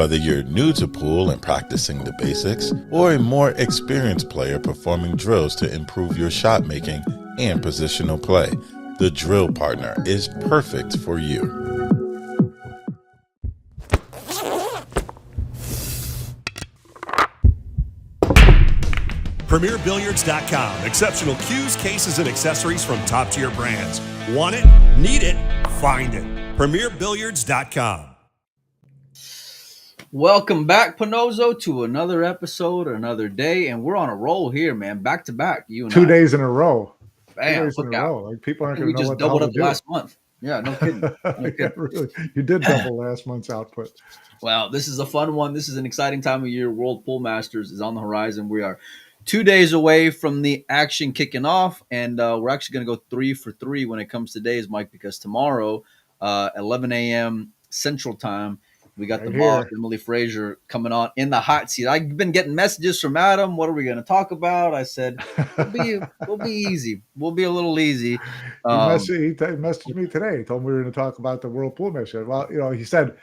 Whether you're new to pool and practicing the basics, or a more experienced player performing drills to improve your shot making and positional play, the Drill Partner is perfect for you. PremierBilliards.com. Exceptional cues, cases, and accessories from top-tier brands. Want it? Need it? Find it. PremierBilliards.com. Welcome back, Pinozo, to another episode, another day, and we're on a roll here, man. Back to back, you and 2 I. days in a row. Bam, 2 days in a row. Like, people aren't going to know what the hell we to just do. doubled up last month. Yeah, no kidding. No kidding. Yeah, really. You did double last month's output. Well, this is a fun one. This is an exciting time of year. World Pool Masters is on the horizon. We are 2 days away from the action kicking off, and we're actually going to go 3 for 3 when it comes to days, Mike, because tomorrow, 11 a.m. Central Time, we got Right the boss, here. Emily Frazier, coming on in the hot seat. I've been getting messages from Adam. What are we going to talk about? I said, we'll be easy. We'll be a little easy. He messaged me today. He told me we were going to talk about the World Pool Masters. Well, he said,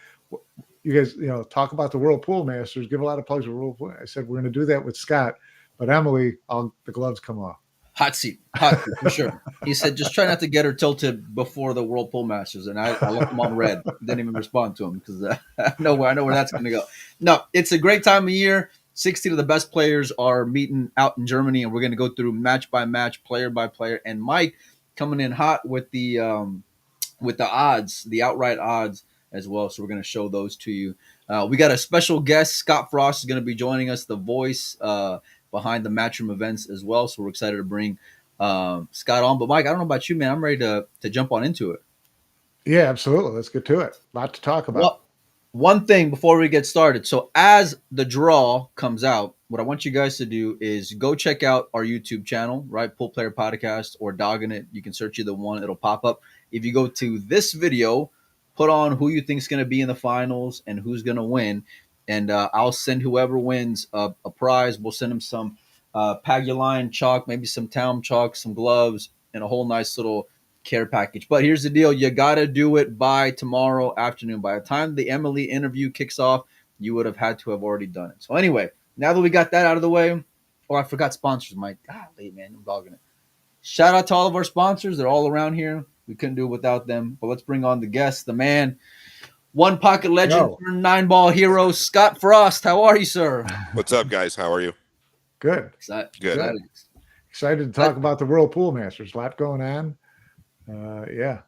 you guys, talk about the World Pool Masters, give a lot of plugs for World Pool. I said, we're going to do that with Scott, but Emily, the gloves come off. Hot seat for sure. He said, just try not to get her tilted before the World Pool Masters. And I left him on red. Didn't even respond to him because I know where that's going to go. No, it's a great time of year. 16 of the best players are meeting out in Germany, and we're going to go through match by match, player by player. And Mike coming in hot with the odds, the outright odds as well. So we're going to show those to you. We got a special guest. Scott Frost is going to be joining us, the voice behind the Matchroom events as well. So we're excited to bring Scott on. But Mike, I don't know about you, man. I'm ready to jump on into it. Yeah, absolutely. Let's get to it. A lot to talk about. Well, one thing before we get started. So as the draw comes out, what I want you guys to do is go check out our YouTube channel, right? Pool Player Podcast or Dogging It. You can search either one. It'll pop up. If you go to this video, put on who you think is going to be in the finals and who's going to win. And I'll send whoever wins a prize. We'll send them some Paguline chalk, maybe some Town chalk, some gloves, and a whole nice little care package. But here's the deal. You got to do it by tomorrow afternoon. By the time the Emily interview kicks off, you would have had to have already done it. So anyway, now that we got that out of the way, I forgot sponsors, Mike. Golly, man, I'm dogging it. Shout out to all of our sponsors. They're all around here. We couldn't do it without them. But let's bring on the guest, the man, one pocket legend, 9-ball hero, Scott Frost. How are you, sir? What's up, guys? How are you? Good. Good. Excited to talk about the World Pool Masters. A lot going on. Yeah.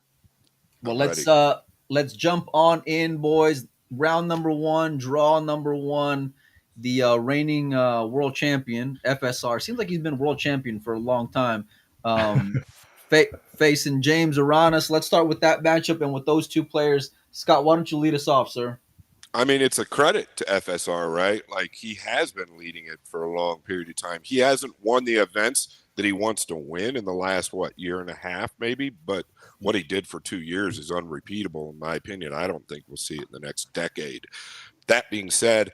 Well, let's jump on in, boys. Round number 1, draw number 1. The reigning world champion, FSR. Seems like he's been world champion for a long time. Facing James Aranas. Let's start with that matchup and with those two players. Scott, why don't you lead us off, sir? I mean, it's a credit to FSR, right? Like, he has been leading it for a long period of time. He hasn't won the events that he wants to win in the last, year and a half maybe, but what he did for 2 years is unrepeatable in my opinion. I don't think we'll see it in the next decade. That being said,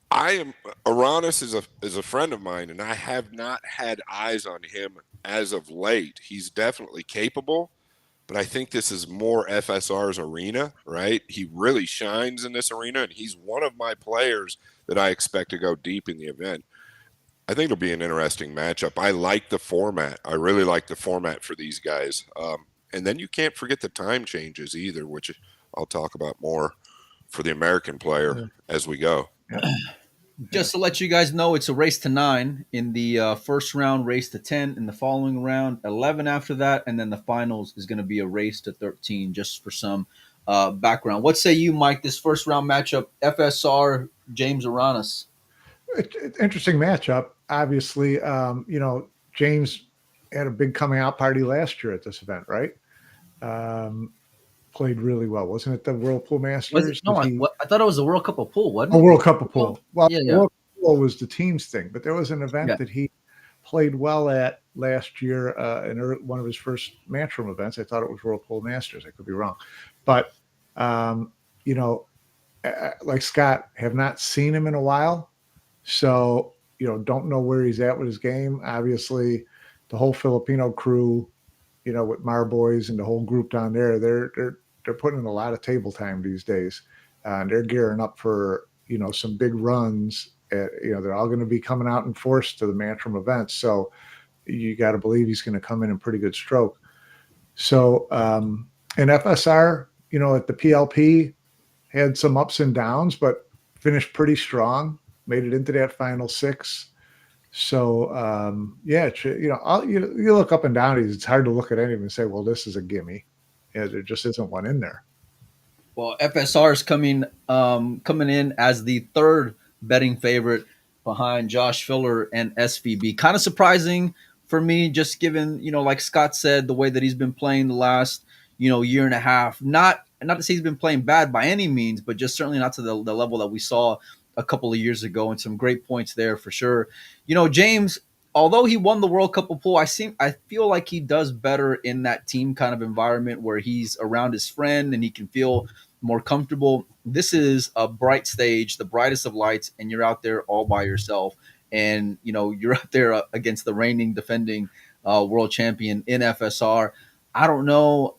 Aranas is a friend of mine, and I have not had eyes on him as of late. He's definitely capable, but I think this is more FSR's arena, right? He really shines in this arena, and he's one of my players that I expect to go deep in the event. I think it'll be an interesting matchup. I like the format. I really like the format for these guys. And then you can't forget the time changes either, which I'll talk about more for the American player as we go. Just to let you guys know, it's a race to 9 in the first round, race to 10 in the following round, 11 after that, and then the finals is going to be a race to 13, just for some background. What say you, Mike, this first round matchup, FSR, James Aranas? Interesting matchup. Obviously, James had a big coming out party last year at this event, right? Played really well. Wasn't it the World Pool Masters? I thought it was the World Cup of Pool, wasn't it? Oh, World Cup of Pool. Well, yeah. World Cup of Pool was the teams thing, but there was an event that he played well at last year in one of his first Matchroom events. I thought it was World Pool Masters. I could be wrong. But, like Scott, have not seen him in a while. So, don't know where he's at with his game. Obviously, the whole Filipino crew, with Marboys and the whole group down there, they're putting in a lot of table time these days, and they're gearing up for some big runs. They're all going to be coming out in force to the Mantrum events. So you got to believe he's going to come in pretty good stroke. So in FSR, at the PLP, had some ups and downs, but finished pretty strong, made it into that final 6. So, you look up and down, it's hard to look at any of them and say, well, this is a gimme. Yeah, there just isn't one in there. Well, FSR is coming in as the 3rd betting favorite behind Josh Filler and SVB. Kind of surprising for me, just given, like Scott said, the way that he's been playing the last, year and a half. Not to say he's been playing bad by any means, but just certainly not to the level that we saw a couple of years ago, and some great points there for sure. James, although he won the World Cup of Pool, I feel like he does better in that team kind of environment where he's around his friend and he can feel more comfortable. This is a bright stage, the brightest of lights, and you're out there all by yourself. And, you're out there against the reigning defending world champion in FSR. I don't know.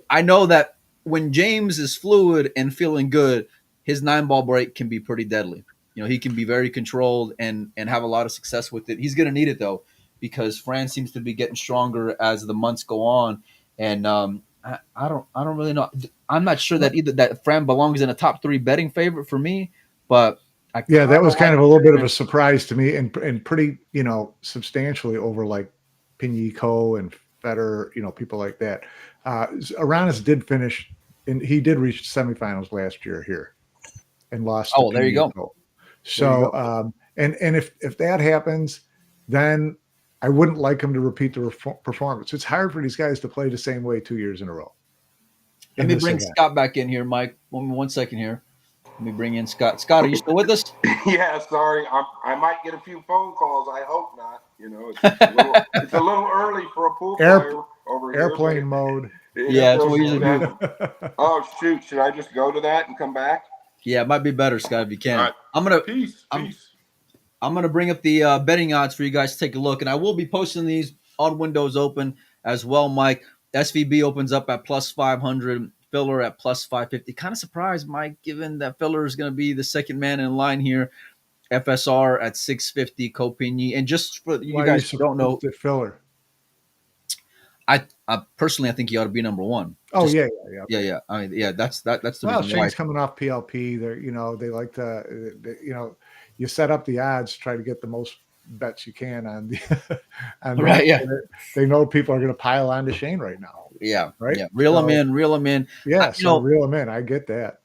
I know that when James is fluid and feeling good, his 9-ball break can be pretty deadly. He can be very controlled and have a lot of success with it. He's going to need it, though, because France seems to be getting stronger as the months go on. And I don't really know. I'm not sure that either that Fran belongs in a top 3 betting favorite for me, but that was kind of a little bit of a surprise to me, and pretty substantially over like Pinico and Federer, people like that. Aranis did finish, and he did reach the semifinals last year here, and lost. Oh, there you go. So and if that happens, then I wouldn't like him to repeat the performance. It's hard for these guys to play the same way 2 years in a row. Let me bring Scott back in here, Mike. One second here. Let me bring in Scott. Scott, are you still with us? Yeah, sorry. I might get a few phone calls. I hope not. It's a little early for a pool player over here. Airplane mode. Yeah, that's what we usually do. Oh, shoot. Should I just go to that and come back? Yeah, it might be better, Scott, if you can. All right. Peace. I'm going to bring up the betting odds for you guys to take a look, and I will be posting these on Windows Open as well, Mike. SVB opens up at plus 500, Filler at plus 550. Kind of surprised, Mike, given that Filler is going to be the second man in line here. FSR at 650, Copigny. And just for you guys who don't know, Filler. I personally, I think he ought to be number 1. Oh, just, yeah. I mean, yeah, that's the reason Shane's why. Coming off PLP. They like to, you set up the odds, try to get the most bets you can on the right. Yeah, they know people are going to pile on to Shane right now. Yeah, right. Yeah, reel them in. Yeah, reel them in. I get that.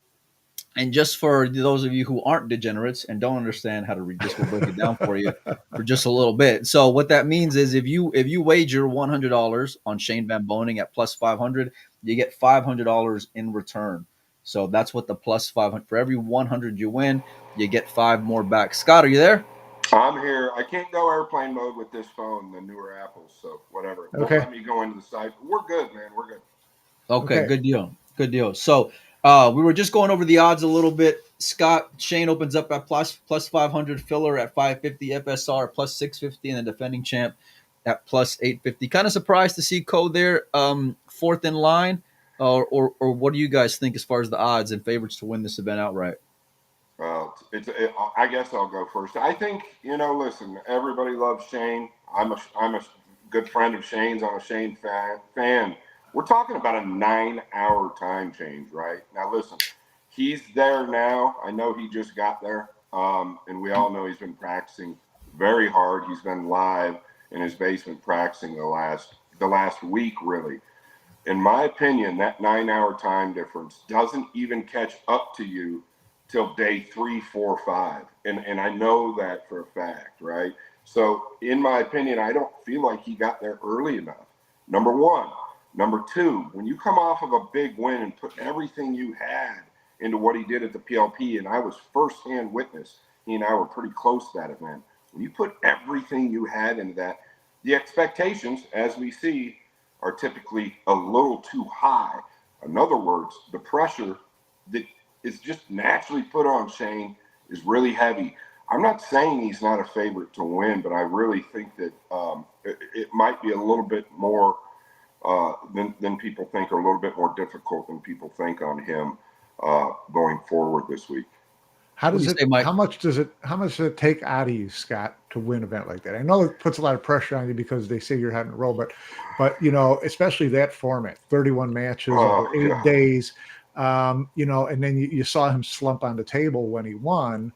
And just for those of you who aren't degenerates and don't understand how to read this, we'll break it down for you for just a little bit. So what that means is if you wager $100 on Shane Van Boening at plus 500, you get $500 in return. So that's what the plus 500. For every 100 you win, you get 5 more back. Scott, are you there? I'm here. I can't go airplane mode with this phone, the newer Apples, so whatever. Okay. Don't let me go into the site. We're good, man. We're good. Okay. Good deal. So we were just going over the odds a little bit. Scott, Shane opens up at plus 500, Filler at 550, FSR plus 650, and the defending champ at plus 850. Kind of surprised to see Co there, 4th in line, or what do you guys think as far as the odds and favorites to win this event outright? I guess I'll go first. I think, listen, everybody loves Shane. I'm a good friend of Shane's. I'm a Shane fan. We're talking about a 9-hour time change, right? Now, listen, he's there now. I know he just got there. And we all know he's been practicing very hard. He's been live in his basement practicing the last week, really. In my opinion, that 9-hour time difference doesn't even catch up to you till day 3, 4, 5. And I know that for a fact, right? So in my opinion, I don't feel like he got there early enough. Number 1. Number 2, when you come off of a big win and put everything you had into what he did at the PLP, and I was firsthand witness, he and I were pretty close to that event. When you put everything you had into that, the expectations, as we see, are typically a little too high. In other words, the pressure that is just naturally put on Shane is really heavy. I'm not saying he's not a favorite to win, but I really think that it might be a little bit more than people think, or a little bit more difficult than people think on him going forward this week. How What do does you it? say, Mike? How much does it take out of you, Scott, to win an event like that? I know it puts a lot of pressure on you because they say you're having a roll, but especially that format, 31 matches over Oh 8 days, and then you saw him slump on the table when he won.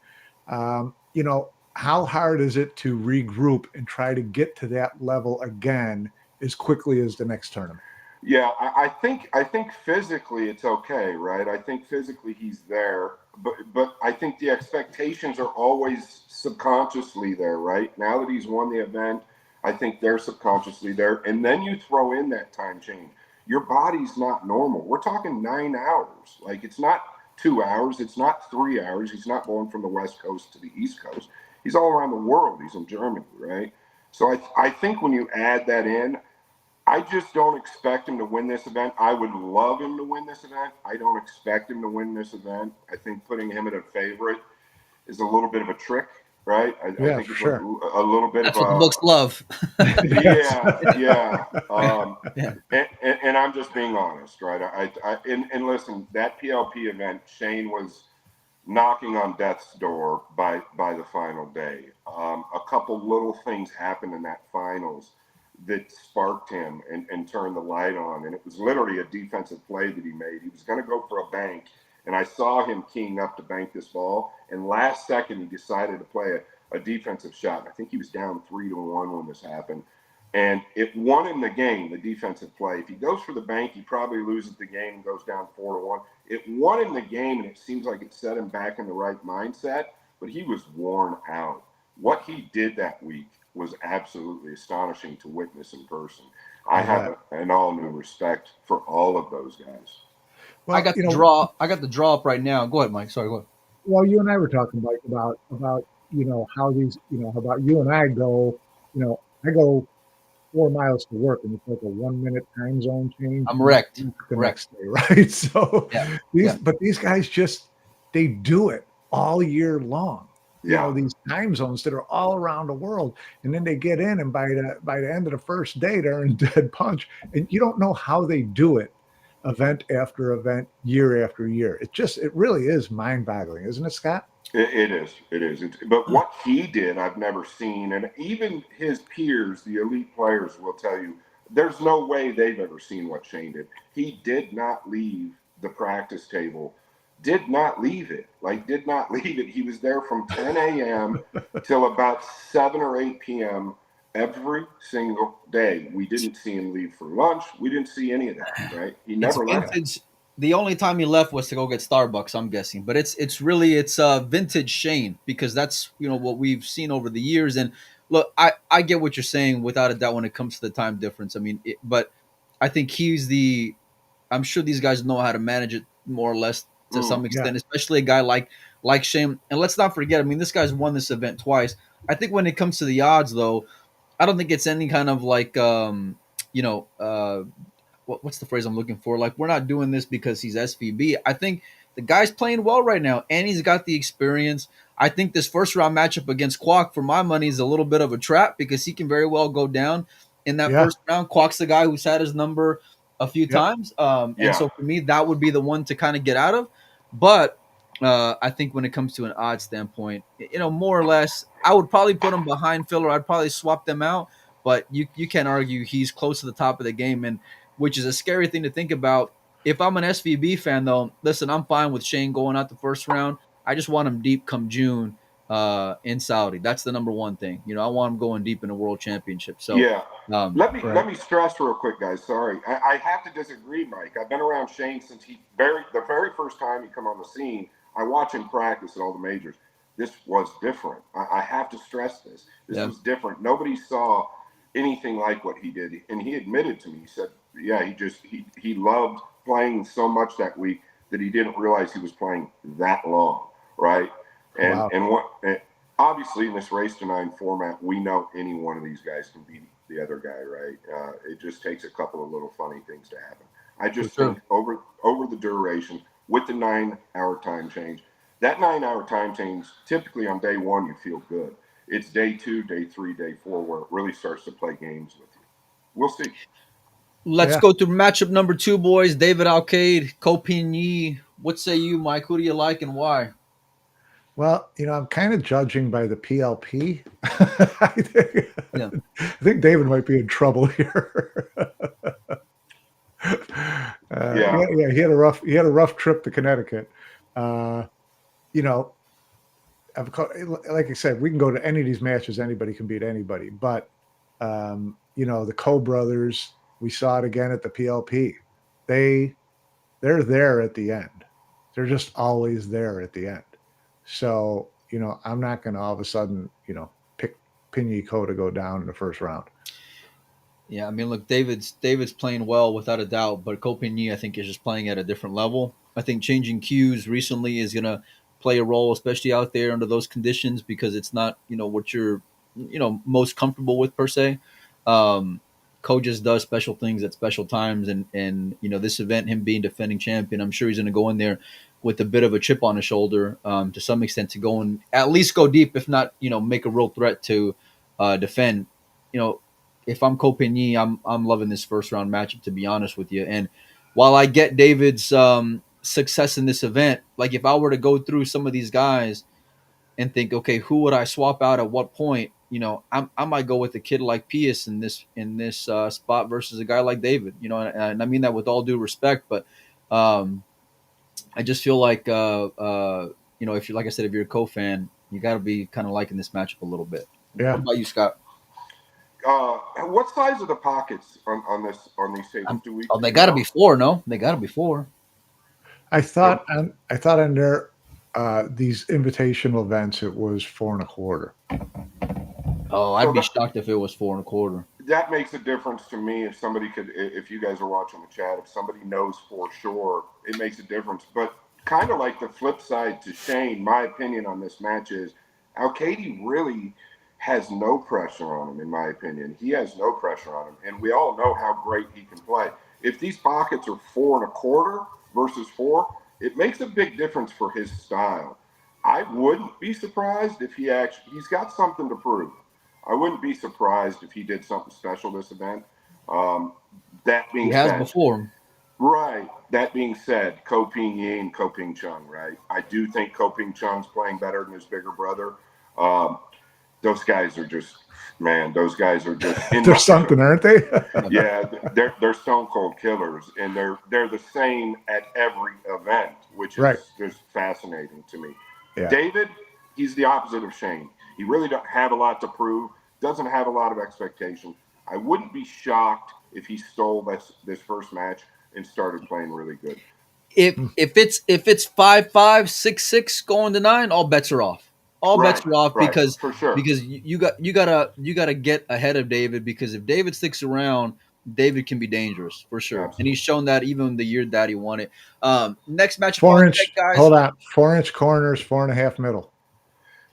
How hard is it to regroup and try to get to that level again as quickly as the next tournament? Yeah, I think physically it's okay, right? I think physically he's there, but I think the expectations are always subconsciously there, right? Now that he's won the event, I think they're subconsciously there, and then you throw in that time change. Your body's not normal. We're talking 9 hours. Like it's not 2 hours, it's not 3 hours. He's not going from the West Coast to the East Coast. He's all around the world. He's in Germany, right? So I think when you add that in, I just don't expect him to win this event. I would love him to win this event. I don't expect him to win this event. I think putting him at a favorite is a little bit of a trick, right? I Yeah, think for it's sure. a little bit That's of what the books a love. yeah. Yeah. And I'm just being honest, right? And listen, that PLP event, Shane was knocking on death's door by the final day. A couple little things happened in that finals that sparked him and turned the light on. And it was literally a defensive play that he made. He was going to go for a bank, and I saw him keying up to bank this ball. And last second, he decided to play a defensive shot. I think he was down 3-1 when this happened. And it won him the game, the defensive play. If he goes for the bank, he probably loses the game and goes down 4-1. It won him the game, and it seems like it set him back in the right mindset, but he was worn out. What he did that week was absolutely astonishing to witness in person. I have an all new respect for all of those guys. Well, I got the draw. I got the draw up right now. Go ahead, Mike. Sorry, go ahead. Well, you and I were talking, Mike, about how these how about you and I go, I go 4 miles to work, and it's like a 1 minute time zone change. I'm wrecked. The next day, right? So Yeah. these guys they do it all year long. Yeah. These time zones that are all around the world, and then they get in, and by the end of the first day, they're in dead punch, and you don't know how they do it, event after event, year after year. It really is mind-boggling, isn't it, Scott? It is. But what he did, I've never seen. And even his peers, the elite players, will tell you there's no way they've ever seen what Shane did. He did not leave the practice table, did not leave it. He was there from 10 a.m. till about 7 or 8 p.m. every single day. We didn't see him leave for lunch. We didn't see any of that, right? He never left. The only time he left was to go get Starbucks, I'm guessing. But it's really vintage Shane, because that's what we've seen over the years. And look, I get what you're saying without a doubt when it comes to the time difference. I mean, but I think I'm sure these guys know how to manage it more or less to some extent, especially a guy like Shane. And let's not forget, I mean, this guy's won this event twice. I think when it comes to the odds, though, I don't think it's any kind of like what's the phrase I'm looking for? Like, we're not doing this because he's SVB. I think the guy's playing well right now, and he's got the experience. I think this first round matchup against Quach, for my money, is a little bit of a trap, because he can very well go down in that first round. Quach's the guy who's had his number a few times. And so for me, that would be the one to kind of get out of. But I think when it comes to an odds standpoint, more or less, I would probably put him behind Filler. I'd probably swap them out. But you can't argue he's close to the top of the game, and which is a scary thing to think about. If I'm an SVB fan, though, listen, I'm fine with Shane going out the first round. I just want him deep come June in Saudi. That's the number one thing. I want him going deep in the World Championship. So let me stress real quick, guys. Sorry, I have to disagree, Mike. I've been around Shane since the very first time he come on the scene. I watch him practice at all the majors. This was different. I have to stress this. This was different. Nobody saw anything like what he did, and he admitted to me. He said, "Yeah, he loved playing so much that week that he didn't realize he was playing that long, right?" And obviously in this race to 9 format, we know any one of these guys can beat the other guy, right? It just takes a couple of little funny things to happen. I just think over the duration with the 9-hour time change, that 9-hour time change, typically on day one you feel good. It's day 2, day 3, day 4 where it really starts to play games with you. We'll see. Let's go to matchup number 2, boys. David Alcaide, Copigny. What say you, Mike? Who do you like and why? Well, I'm kind of judging by the PLP. Yeah. I think David might be in trouble here. Yeah, he had a rough trip to Connecticut. Uh, you know, like I said, we can go to any of these matches. Anybody can beat anybody. But the Coe brothers, we saw it again at the PLP. They're there at the end. They're just always there at the end. So I'm not going to all of a sudden pick Pinyi Coe to go down in the first round. Yeah, I mean, look, David's playing well without a doubt, but Copigny, I think, is just playing at a different level. I think changing cues recently is gonna play a role, especially out there under those conditions, because it's not what you're most comfortable with per se. Um, Co just does special things at special times, and this event, him being defending champion, I'm sure he's gonna go in there with a bit of a chip on his shoulder, to some extent, to go and at least go deep, if not make a real threat to defend. You know, if I'm Copigny, I'm loving this first round matchup, to be honest with you. And while I get David's success in this event, like if I were to go through some of these guys and think, okay, who would I swap out at what point? I might go with a kid like Pius in this spot versus a guy like David. And I mean that with all due respect, but I just feel like if you're, like I said, if you're a co-fan, you got to be kind of liking this matchup a little bit. Yeah. What about you, Scott? What size are the pockets on these tables? They got to be 4. No, they got to be 4. I thought on their these invitational events it was 4 1/4. Oh, I'd be shocked if it was 4 1/4. That makes a difference to me. If you guys are watching the chat, if somebody knows for sure, it makes a difference. But kind of like the flip side to Shane, my opinion on this match is Alcaide really has no pressure on him, in my opinion. He has no pressure on him. And we all know how great he can play. If these pockets are 4 1/4 versus 4, it makes a big difference for his style. I wouldn't be surprised if he's got something to prove. I wouldn't be surprised if he did something special this event. That being said, he has before. Right. That being said, Ko Ping-yi and Ko Ping-chung, right? I do think Ko Ping-chung's playing better than his bigger brother. Those guys are just, man, they're something, aren't they? Yeah, they're stone cold killers, and they're the same at every event, which is just fascinating to me. Yeah. David, he's the opposite of Shane. He really don't have a lot to prove, doesn't have a lot of expectation. I wouldn't be shocked if he stole this first match and started playing really good. If it's 5-5, 6-6 going to 9, all bets are off. All bets are off because for sure. Because you gotta get ahead of David, because if David sticks around, David can be dangerous for sure. Absolutely. And he's shown that even the year that he won it. Next match, 4-inch. Guys. Hold on, 4-inch corners, 4.5 middle.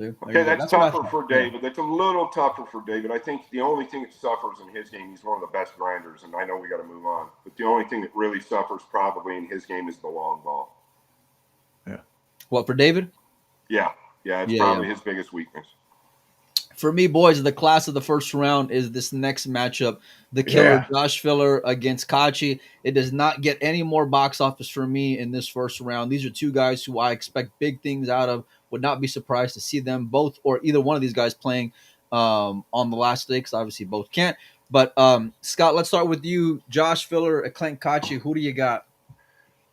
Okay, that's tougher for David. That's a little tougher for David. I think the only thing that suffers in his game, he's one of the best grinders, and I know we got to move on. But the only thing that really suffers probably in his game is the long ball. Yeah. What, for David? Yeah. Yeah, it's probably his biggest weakness. For me, boys, the class of the first round is this next matchup. The killer Josh Filler against Kaci. It does not get any more box office for me in this first round. These are two guys who I expect big things out of. Would not be surprised to see them both or either one of these guys playing on the last day, because obviously both can't. But Scott, let's start with you. Josh Filler at Clint Kaci. Who do you got?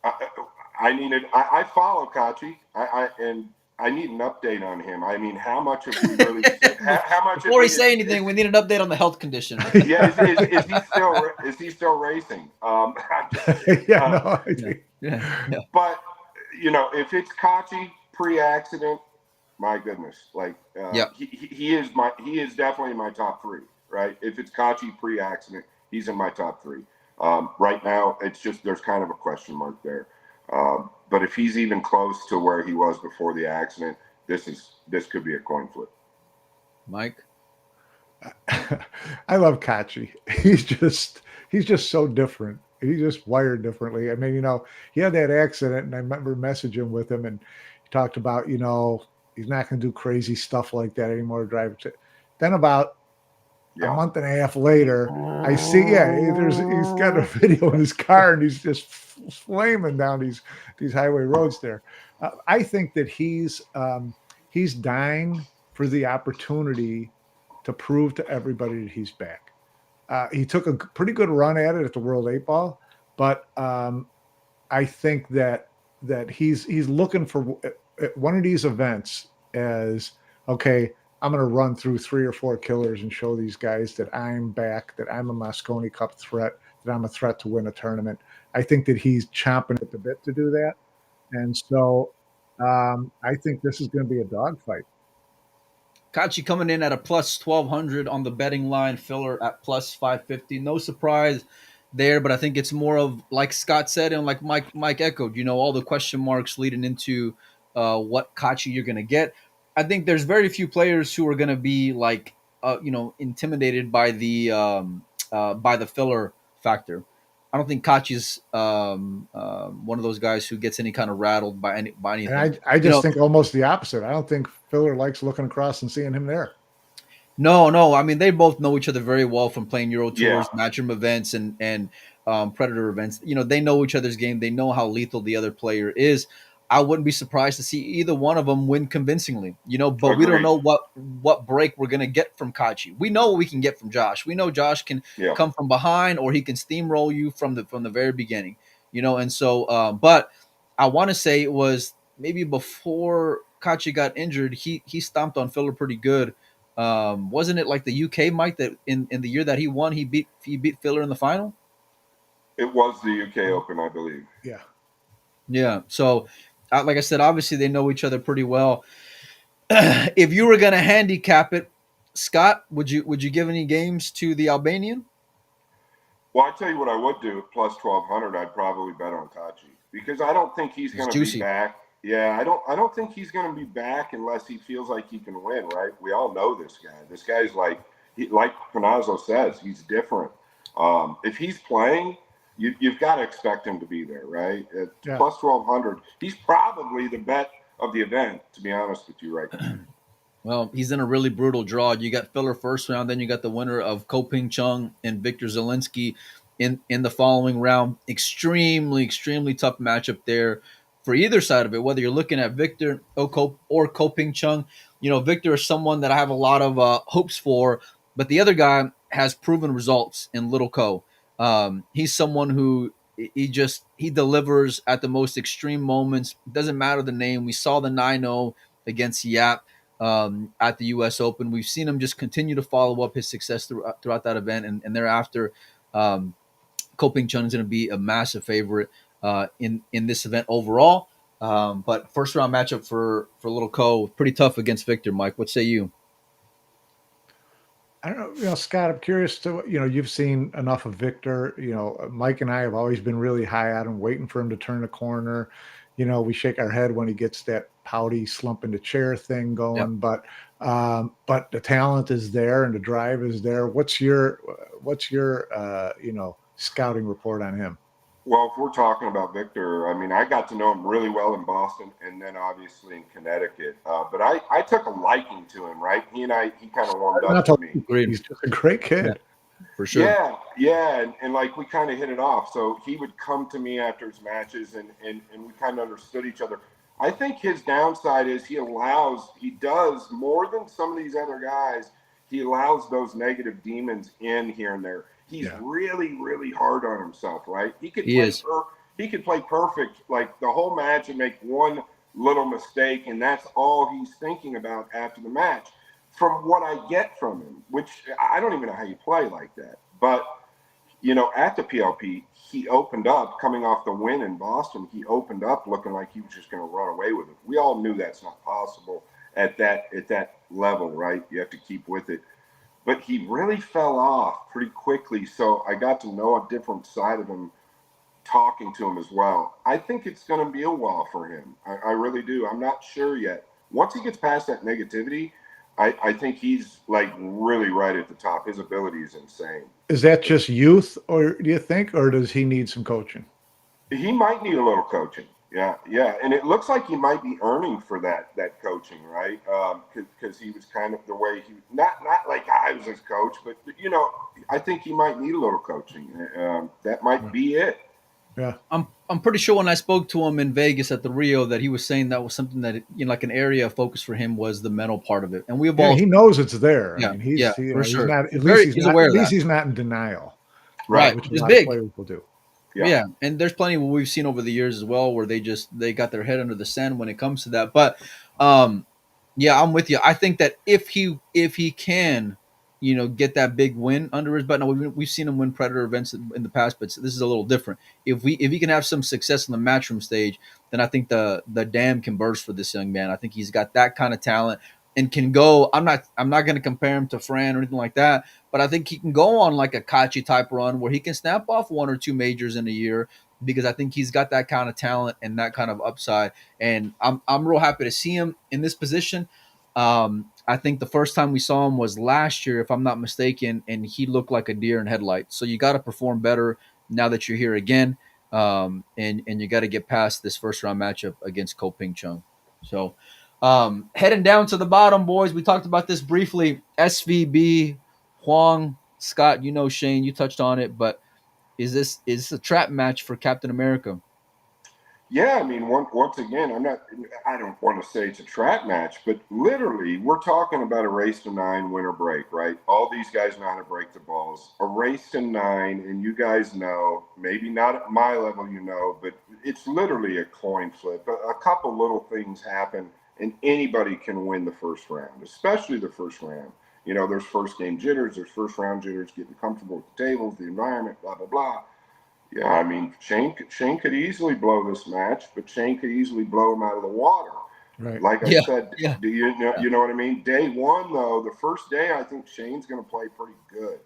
I follow Kaci. I need an update on him. I mean, how much have we really? How much? Before we say anything, we need an update on the health condition. Yeah, is he still racing? Yeah. But if it's Kaci pre-accident, my goodness, he is definitely in my top 3. Right? If it's Kaci pre-accident, he's in my top 3. Right now, it's just there's kind of a question mark there. But if he's even close to where he was before the accident, this could be a coin flip. Mike? I love Kaci. He's just so different. He's just wired differently. I mean, he had that accident, and I remember messaging with him, and he talked about, he's not going to do crazy stuff like that anymore. Then about a month and a half later, I see, he's got a video in his car, and he's just flaming down these highway roads there. I think that he's he's dying for the opportunity to prove to everybody that he's back. He took a pretty good run at it at the World 8 Ball, but I think that he's looking for at one of these events as, okay, I'm going to run through 3 or 4 killers and show these guys that I'm back, that I'm a Mosconi Cup threat, that I'm a threat to win a tournament. I think that he's chomping at the bit to do that. And so I think this is going to be a dogfight. Kaci coming in at a plus 1,200 on the betting line, Filler at plus 550. No surprise there, but I think it's more of, like Scott said and like Mike echoed, all the question marks leading into what Kaci you're going to get. I think there's very few players who are going to be like, intimidated by the Filler factor. I don't think Kaci's one of those guys who gets any kind of rattled by anything. And I just think almost the opposite. I don't think Filler likes looking across and seeing him there. No. I mean, they both know each other very well from playing Euro Tours, Matchroom events, and Predator events. They know each other's game. They know how lethal the other player is. I wouldn't be surprised to see either one of them win convincingly, but Agreed. We don't know what break we're going to get from Kaci. We know what we can get from Josh. We know Josh can come from behind, or he can steamroll you from the very beginning, and so, but I want to say it was maybe before Kaci got injured, he stomped on Filler pretty good. Wasn't it like the UK Mike that in the year that he won, he beat Filler in the final? It was the UK Open, I believe. Yeah. So, like I said, obviously they know each other pretty well. If you were going to handicap it, Scott, would you give any games to the Albanian? Well, I tell you what I would do at plus 1,200. I'd probably bet on Kaci because I don't think he's going to be back. Yeah, I don't think he's going to be back unless he feels like he can win. Right? We all know this guy. This guy's like Panazzo says, he's different. If he's playing, you've got to expect him to be there, right? At plus 1,200, he's probably the bet of the event, to be honest with you right now. Well, he's in a really brutal draw. You got Filler first round, then you got the winner of Koping Chung and Victor Zelensky in the following round. Extremely, extremely tough matchup there for either side of it, whether you're looking at Victor or Koping Chung. Victor is someone that I have a lot of hopes for, but the other guy has proven results in Little Co. He's someone who he delivers at the most extreme moments. Doesn't matter the name. We saw the 9-0 against Yapp at the U.S. Open. We've seen him just continue to follow up his success throughout that event, and thereafter, Koping Chung is going to be a massive favorite in this event overall. But first round matchup for Little Co, pretty tough against Victor. Mike, what say you? I don't know, Scott, I'm curious to, you've seen enough of Victor. Mike and I have always been really high on him, waiting for him to turn the corner. We shake our head when he gets that pouty slump in the chair thing going, but the talent is there and the drive is there. What's your scouting report on him? Well, if we're talking about Victor, I mean, I got to know him really well in Boston and then obviously in Connecticut. But I took a liking to him, right? He kind of warmed up to me. He's just a great kid. Yeah, for sure. Yeah. And like we kind of hit it off. So he would come to me after his matches and we kind of understood each other. I think his downside is he does more than some of these other guys. He allows those negative demons in here and there. He's really, really hard on himself, right? He could play perfect like the whole match and make one little mistake, and that's all he's thinking about after the match. From what I get from him, which I don't even know how you play like that, but at the PLP, he opened up coming off the win in Boston. He opened up looking like he was just going to run away with it. We all knew that's not possible at that level, right? You have to keep with it. But he really fell off pretty quickly, so I got to know a different side of him talking to him as well. I think it's going to be a while for him. I really do. I'm not sure yet. Once he gets past that negativity, I think he's like really right at the top. His ability is insane. Is that just youth, or do you think, or does he need some coaching? He might need a little coaching. Yeah, and it looks like he might be earning for that coaching, right? Because he was kind of the way he not like I was his coach, but I think he might need a little coaching. That might be it. Yeah. I'm pretty sure when I spoke to him in Vegas at the Rio that he was saying that was something that like an area of focus for him was the mental part of it, and we've Yeah, all he knows it's there. I yeah mean, yeah you for know, he's sure not at least he's aware of that, he's not in denial, right? which a Which is lot of big. players will do. Yeah, and there's plenty of what we've seen over the years as well where they got their head under the sand when it comes to that. But yeah, I'm with you. I think that if he can, get that big win under his belt. Now we've seen him win Predator events in the past, but this is a little different. If he can have some success in the matchroom stage, then I think the dam can burst for this young man. I think he's got that kind of talent and can go. I'm not going to compare him to Fran or anything like that, but I think he can go on like a Kaci type run where he can snap off one or two majors in a year because I think he's got that kind of talent and that kind of upside. And I'm real happy to see him in this position. I think the first time we saw him was last year, if I'm not mistaken, and he looked like a deer in headlights. So you got to perform better now that you're here again, and you got to get past this first round matchup against Ko Ping Chung. So heading down to the bottom, boys. We talked about this briefly. SVB, Huang, Scott. Shane, you touched on it, but is this a trap match for Captain America? Yeah, I mean, once again, I don't want to say it's a trap match, but literally, we're talking about a race to 9 winner break, right? All these guys know how to break the balls. A race to 9, and you guys know, maybe not at my level, but it's literally a coin flip. A couple little things happen, and anybody can win the first round, especially the first round. There's first game jitters, there's first round jitters, getting comfortable with the tables, the environment, blah, blah, blah. Yeah, I mean, Shane could easily blow this match, but Shane could easily blow him out of the water. Right. Like I Yeah, said, yeah. do you know what I mean? Day one, though, the first day, I think Shane's going to play pretty good.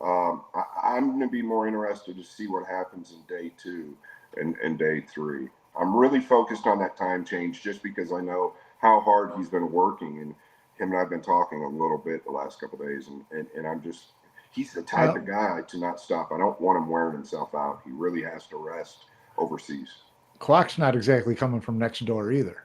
I'm going to be more interested to see what happens in day 2 and day 3. I'm really focused on that time change just because I know how hard he's been working, and him and I've been talking a little bit the last couple of days, and I'm just he's the type of guy to not stop. I don't want him wearing himself out. He really has to rest overseas. Quach's not exactly coming from next door either.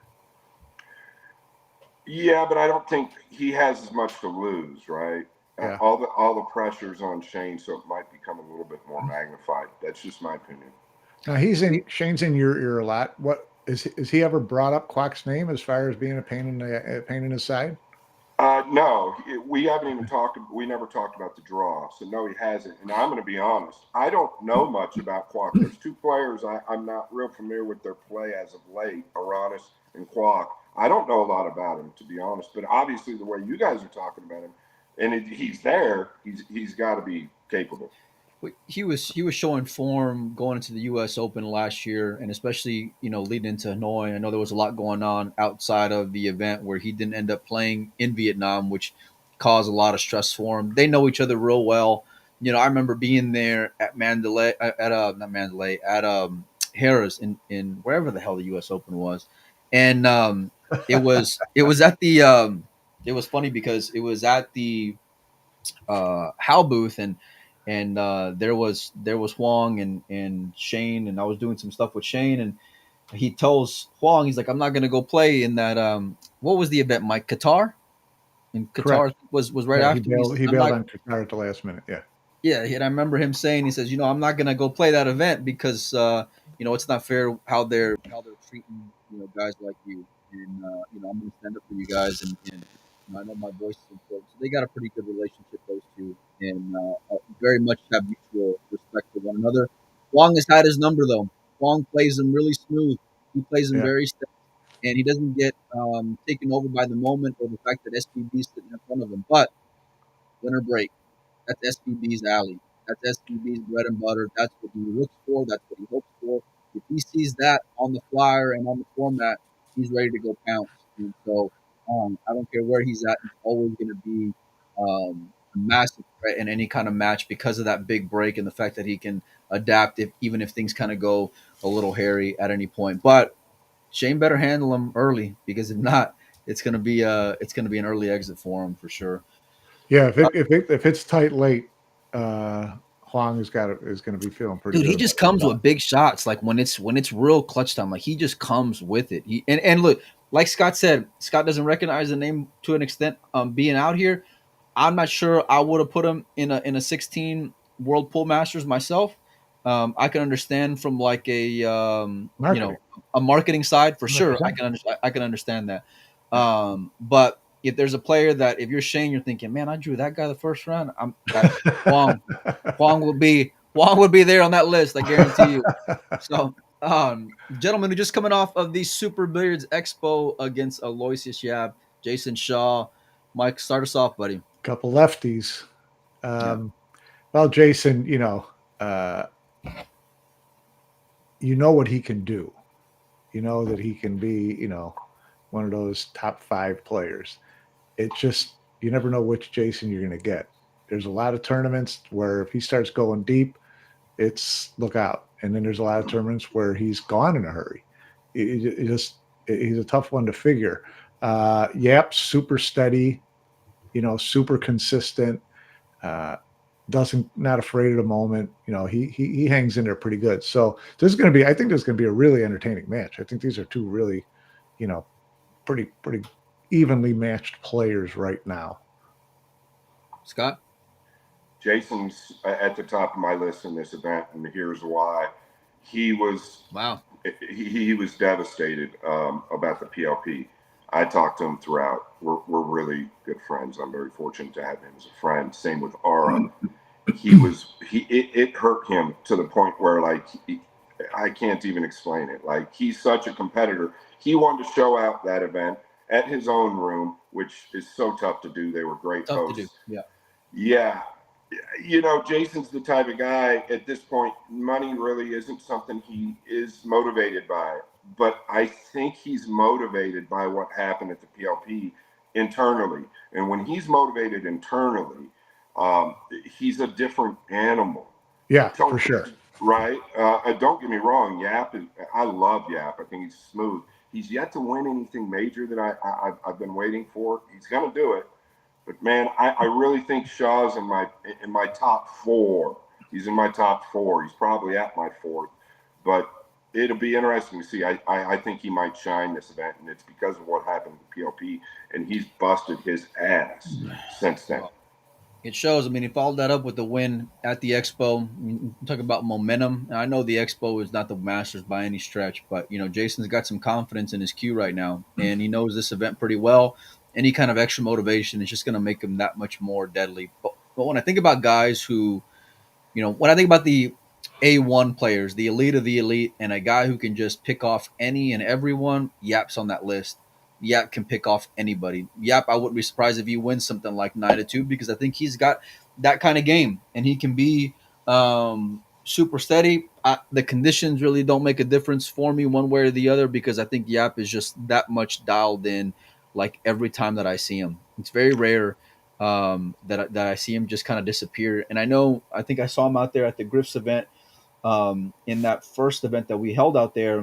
Yeah, but I don't think he has as much to lose, right? Yeah. All the pressure's on Shane, so it might become a little bit more magnified. That's just my opinion. Now Shane's in your ear a lot. What is he ever brought up Quach's name as far as being a pain in his side? No, we haven't even talked. We never talked about the draw, so no, he hasn't. And I'm going to be honest, I don't know much about Quach. There's 2 players I'm not real familiar with their play as of late, Aranis and Quach. I don't know a lot about him, to be honest. But obviously, the way you guys are talking about him, and he's there, he's got to be capable. He was showing form going into the U.S. Open last year, and especially leading into Hanoi. I know there was a lot going on outside of the event where he didn't end up playing in Vietnam, which caused a lot of stress for him. They know each other real well. I remember being there at Mandalay not Mandalay at Harris in wherever the hell the U.S. Open was, and it was at the it was funny because it was at the Hal booth and there was Huang and Shane, and I was doing some stuff with Shane, and he tells Huang, he's like, I'm not gonna go play in that what was the event, Mike? Qatar? And Qatar Correct. was right Yeah, after. he bailed on Qatar at the last minute. Yeah. Yeah, and I remember him saying, he says, I'm not gonna go play that event because it's not fair how they're treating guys like you, and I'm gonna stand up for you guys, and I know my voice is important. So they got a pretty good relationship, those two, and very much have mutual respect for one another. Wong has had his number though. Wong plays him really smooth. He plays him Yeah. very steady, and he doesn't get taken over by the moment or the fact that SPB is sitting in front of him. But winter break. That's SPB's alley. That's SPB's bread and butter. That's what he looks for. That's what he hopes for. If he sees that on the flyer and on the format, he's ready to go pounce. And so I don't care where he's at. He's always going to be a massive threat in any kind of match because of that big break and the fact that he can adapt even if things kind of go a little hairy at any point. But Shane better handle him early because if not, it's going to be an early exit for him for sure. Yeah. If it's tight late, Huang is going to be feeling pretty Dude, good. he just comes with big shots. Like when it's real clutch time, like he just comes with it. And look, like Scott said, Scott doesn't recognize the name to an extent. Being out here, I'm not sure I would have put him in a 16 World Pool Masters myself. I can understand from like a Marketing. a marketing side for sure. 100%. I can understand that. But if there's a player that if you're Shane, you're thinking, man, I drew that guy the first round. I'm that Kwong. Kwong would be there on that list. I guarantee you. So, gentlemen, just coming off of the Super Billiards Expo against Aloysius Yapp, Jason Shaw, Mike, start us off, buddy. Couple lefties. Well, Jason, you know what he can do. You know that he can be, one of those top 5 players. It's just you never know which Jason you're going to get. There's a lot of tournaments where if he starts going deep, it's look out. And then there's a lot of tournaments where he's gone in a hurry. He's a tough one to figure. Yapp's super steady, super consistent. Not afraid of the moment. He hangs in there pretty good. So I think there's going to be a really entertaining match. I think these are two really, pretty evenly matched players right now. Scott? Jason's at the top of my list in this event, and here's why. He was devastated about the PLP. I talked to him throughout. We're really good friends. I'm very fortunate to have him as a friend. Same with Ara. It hurt him to the point where I can't even explain it. Like, he's such a competitor. He wanted to show out that event at his own room, which is so tough to do. They were great hosts. Yeah. Jason's the type of guy at this point, money really isn't something he is motivated by. But I think he's motivated by what happened at the PLP internally. And when he's motivated internally, he's a different animal. Yeah, for sure. Right? Don't get me wrong. I love Yapp. I think he's smooth. He's yet to win anything major that I've been waiting for. He's going to do it. But, man, I really think Shaw's in my top 4. He's in my top 4. He's probably at my 4th. But it'll be interesting to see. I think he might shine this event, and it's because of what happened with the PLP, and he's busted his ass since then. It shows. I mean, he followed that up with the win at the Expo. Talk about momentum. I know the Expo is not the Masters by any stretch, but Jason's got some confidence in his queue right now, and he knows this event pretty well. Any kind of extra motivation is just going to make him that much more deadly. But when I think about guys who, when I think about the A1 players, the elite of the elite, and a guy who can just pick off any and everyone, Yapp's on that list. Yapp can pick off anybody. Yapp, I wouldn't be surprised if he wins something like 9-2 because I think he's got that kind of game, and he can be super steady. The conditions really don't make a difference for me one way or the other because I think Yapp is just that much dialed in. Like every time that I see him, it's very rare that I see him just kind of disappear. And I think I saw him out there at the Griff's event in that first event that we held out there.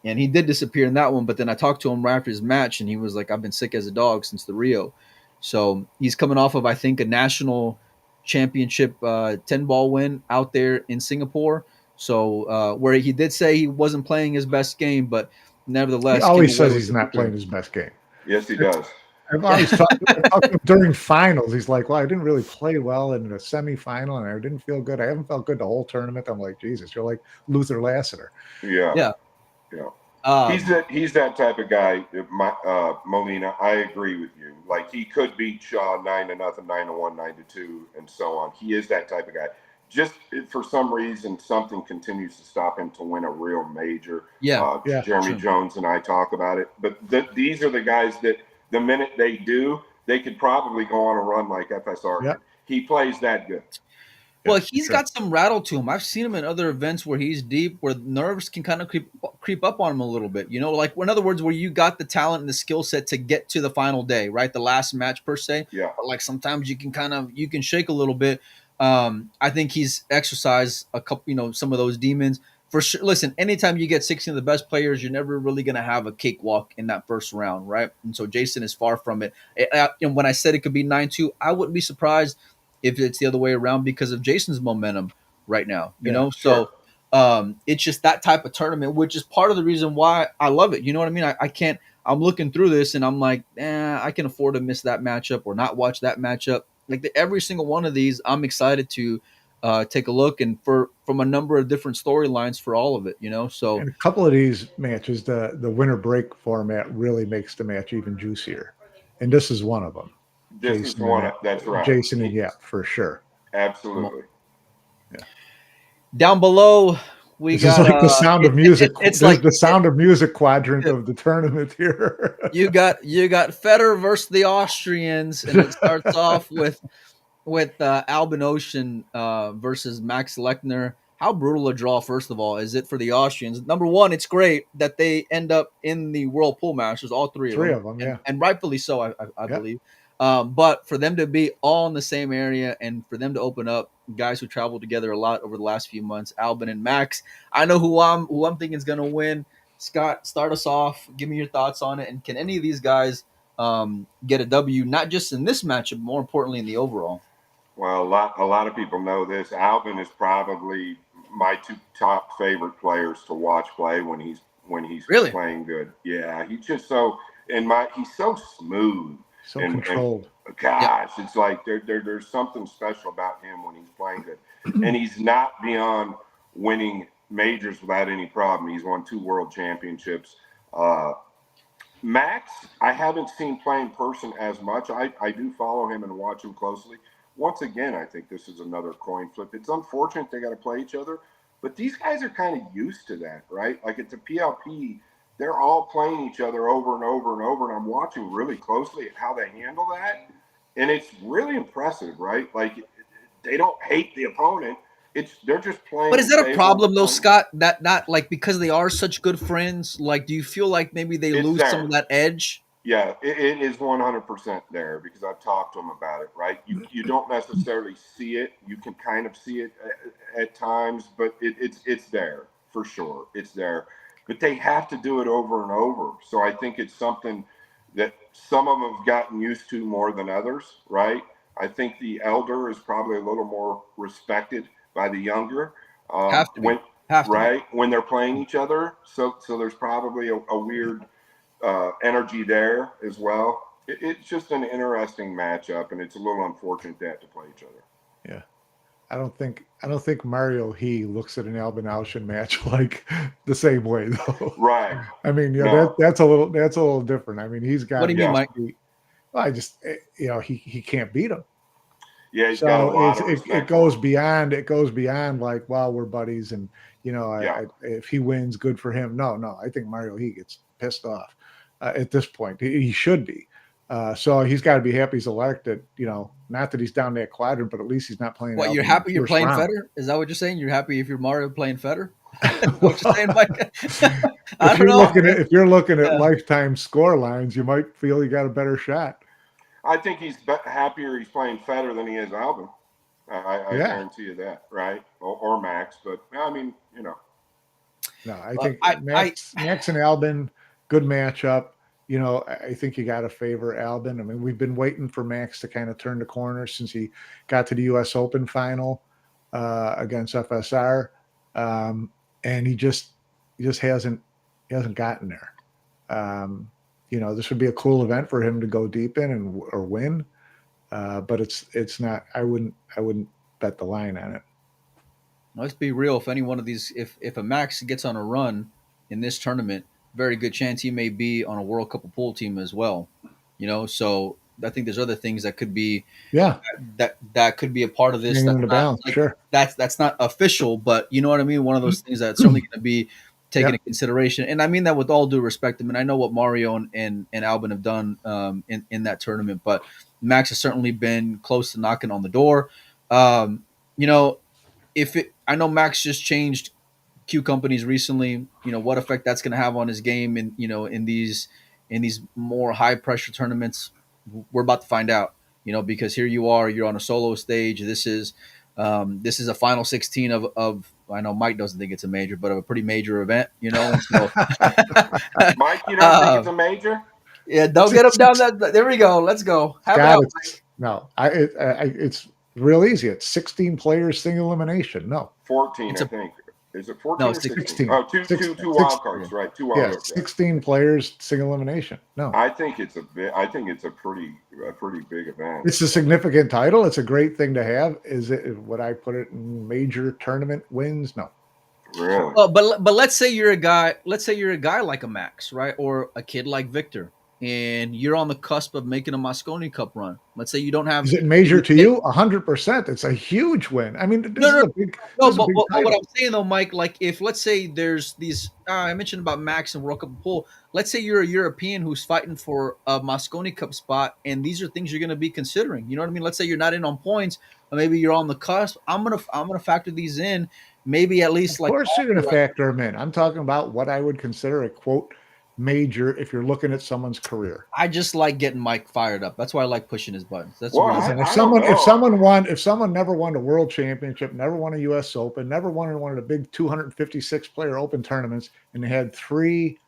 And he did disappear in that one, but then I talked to him right after his match, and he was like, I've been sick as a dog since the Rio. So he's coming off of, I think, a national championship 10-ball win out there in Singapore. So where he did say he wasn't playing his best game, but nevertheless. He always says he's not playing his best game. Yes, he does. I've always talked to him during finals. He's like, well, I didn't really play well in the semifinal, and I didn't feel good. I haven't felt good the whole tournament. I'm like, Jesus, you're like Luther Lassiter. Yeah. He's that type of guy, Molina. I agree with you. Like, he could beat Shaw 9-0, 9-1, 9-2, and so on. He is that type of guy. Just for some reason, something continues to stop him to win a real major. Jeremy Jones and I talk about it. But these are the guys that the minute they do, they could probably go on a run like FSR. Yep. He plays that good. Well, he's got some rattle to him. I've seen him in other events where he's deep, where nerves can kind of creep up on him a little bit. Like, in other words, where you got the talent and the skill set to get to the final day, right? The last match per se. Yeah. But like sometimes you can shake a little bit. I think he's exercised a couple, some of those demons. For sure. Listen, anytime you get 16 of the best players, you're never really going to have a cakewalk in that first round, right? And so Jason is far from it. And when I said it could be 9-2, I wouldn't be surprised if it's the other way around because of Jason's momentum right now, So it's just that type of tournament, which is part of the reason why I love it. You know what I mean? I'm looking through this and I'm like, I can afford to miss that matchup or not watch that matchup. Like every single one of these, I'm excited to take a look, and from a number of different storylines for all of it, So And a couple of these matches, the winner break format really makes the match even juicier, and this is one of them. This is one. That's right. Jason and Yapp for sure. Absolutely. Yeah. Down below, This is like the Sound of Music. It's like the Sound of Music quadrant of the tournament here. you got Federer versus the Austrians, and it starts off with Albin Ocean versus Max Lechner. How brutal a draw, first of all, is it for the Austrians? Number one, it's great that they end up in the World Pool Masters, all three of them, yeah, and rightfully so, I believe. But for them to be all in the same area and for them to open up guys who traveled together a lot over the last few months, Albin and Max, I know who I'm thinking is going to win. Scott, start us off. Give me your thoughts on it. And can any of these guys get a W, not just in this matchup, more importantly in the overall? Well, a lot of people know this. Albin is probably my two top favorite players to watch play when he's really playing good. Yeah, he's just he's so smooth. So controlled. And gosh, it's like there's something special about him when he's playing good. And he's not beyond winning majors without any problem. He's won 2 world championships. Max, I haven't seen play in person as much. I do follow him and watch him closely. Once again, I think this is another coin flip. It's unfortunate they got to play each other, but these guys are kind of used to that, right? Like at the PLP, they're all playing each other over and over and over, and I'm watching really closely at how they handle that, and it's really impressive, right? Like they don't hate the opponent. They're just playing. But is that a problem though, Scott? That not like because they are such good friends. Like, do you feel like maybe they lose some of that edge? Yeah, it is 100% there because I've talked to them about it. Right, you don't necessarily see it. You can kind of see it at times, but it's there for sure. It's there, but they have to do it over and over. So I think it's something that some of them have gotten used to more than others. Right. I think the elder is probably a little more respected by the younger. When they're playing each other. So there's probably a weird energy there as well. It's just an interesting matchup, and it's a little unfortunate they have to play each other. Yeah, I don't think Mario He looks at an Albin Ocean match like the same way though. Right. I mean, that's a little different. I mean, he's got. What do you mean, Mike? I just he can't beat him. Yeah, he's got a lot of it goes beyond like, well, we're buddies, and if he wins, good for him. No, I think Mario He gets pissed off at this point. He should be. So he's got to be happy he's elected. Not that he's down that quadrant, but at least he's not playing. What, you're happy you're playing Federer? Is that what you're saying? You're happy if you're Mario playing Federer? What you're saying, Mike? If you're looking at lifetime score lines, you might feel you got a better shot. I think he's happier he's playing Federer than he is Albin. I guarantee you that, right? Or Max, but I mean, No, I think Max and Albin, good matchup. I think you got to favor Albin. I mean, we've been waiting for Max to kind of turn the corner since he got to the U.S. Open final against FSR, and he just hasn't gotten there. This would be a cool event for him to go deep in or win, but it's not. I wouldn't bet the line on it. Let's be real. If any one of these, if a Max gets on a run in this tournament, very good chance he may be on a World Cup of Pool team as well. So I think there's other things that could be that could be a part of this. Sure. That's not official, but you know what I mean. One of those things that's certainly going to be taken into consideration, and I mean that with all due respect. I mean, I know what Mario and Albin have done in that tournament, but Max has certainly been close to knocking on the door. I know Max just changed Q companies recently. What effect that's going to have on his game, and in these more high pressure tournaments, we're about to find out. Because here you are, you're on a solo stage. This is a final 16 of I know Mike doesn't think it's a major, but of a pretty major event. So, Mike, you don't think it's a major? Yeah, don't get him down that. There we go. Let's go. Have it out, Mike. No, it's real easy. It's 16 players, single elimination. No, 14, I think. Is it 14 No, or 16? 16. Oh, two wild cards, right? Two wild Yeah, cards. 16 players, single elimination. No, I think it's a pretty big event. it's a significant title. It's a great thing to have. Is it? Would I put it in major tournament wins? No. Really? But let's say you're a guy. Let's say you're a guy like a Max, right, or a kid like Victor, and you're on the cusp of making a Mosconi Cup run. Let's say you don't have. Is it major to you? 100%. It's a huge win. I mean, this is a big. No, This is a but big what I'm title. saying though, Mike, like if let's say there's these, I mentioned about Max and World Cup of Pool. Let's say you're a European who's fighting for a Mosconi Cup spot, and these are things you're going to be considering. You know what I mean? Let's say you're not in on points, or maybe you're on the cusp. I'm gonna factor these in. Maybe at least Of like course, you're going to factor them in. I'm talking about what I would consider a quote major if you're looking at someone's career. I just like getting Mike fired up. That's why I like pushing his buttons. That's Well, what Listen, I don't know. if someone never won a world championship, never won a U.S. Open, never won in one of the big 256 player open tournaments, and they had 3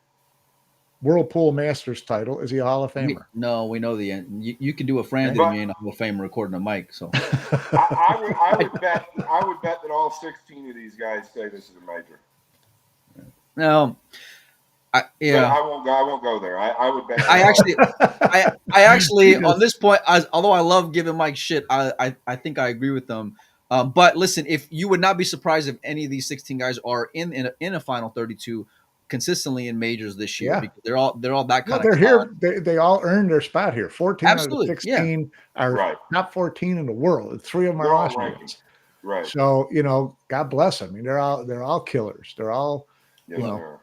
World Pool Masters title, is he a Hall of Famer? we know the end. You can do a Fran But- you ain't a Hall of Famer recording a mic. So I would bet that all 16 of these guys say this is a major. no, But I won't go there. I would bet. I actually He does. on this point, although I love giving Mike shit, I think I agree with them. But listen, if you would not be surprised if any of these 16 guys are in a final 32 consistently in majors this year, Yeah. because they're all that No, kind of. they're here. They all earned their spot here. 14 Absolutely, out of the 16 are Right. top 14 in the world. 3 of them They're are all Austrians. Right. So God bless them. I mean, they're all killers. They're all Yes, you know, sir.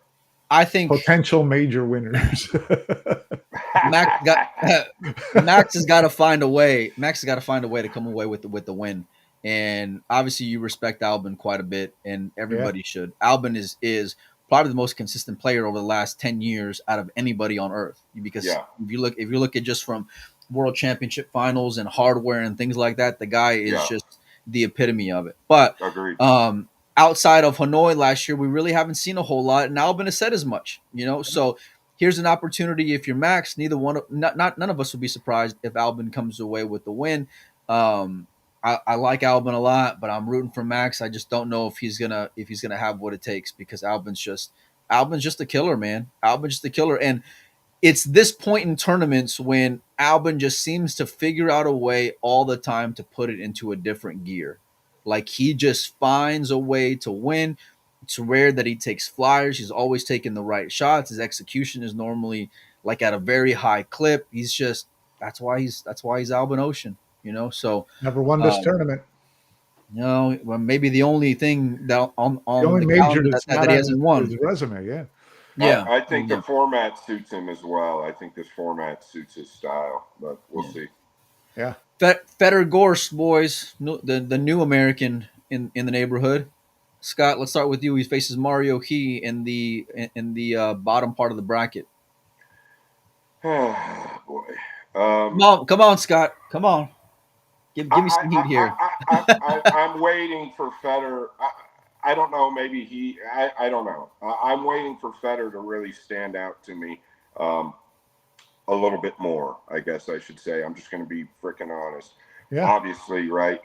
I think potential major winners. Max has got to find a way. Max has got to find a way to come away with the win. And obviously, you respect Albin quite a bit, and everybody should. Albin is probably the most consistent player over the last 10 years out of anybody on earth. Because if you look at just from World Championship finals and hardware and things like that, the guy is just the epitome of it. But Agreed. outside of Hanoi last year, we really haven't seen a whole lot, and Albin has said as much. So here's an opportunity. If you're Max, none of us would be surprised if Albin comes away with the win. I like Albin a lot, but I'm rooting for Max. I just don't know if he's gonna have what it takes, because Albin's just a killer, man. Albin's just a killer, and it's this point in tournaments when Albin just seems to figure out a way all the time to put it into a different gear. Like he just finds a way to win. It's rare that he takes flyers. He's always taking the right shots. His execution is normally like at a very high clip. He's just that's why he's Albin Ocean. So Never won this tournament. well, maybe the only thing that on The only the major calendar that's that not he on hasn't won. his resume. Yeah. Yeah, I think the format suits him as well. I think this format suits his style, but we'll see. Yeah. Feder Gorst, boys, the new American in the neighborhood. Scott, let's start with you. He faces Mario He in the bottom part of the bracket. Boy. Come on, Scott. Come on. Give me some heat here. I'm waiting for Federer. I don't know. Maybe I don't know. I'm waiting for Federer to really stand out to me a little bit more, I guess I should say. I'm just going to be freaking honest. Yeah. Obviously, right?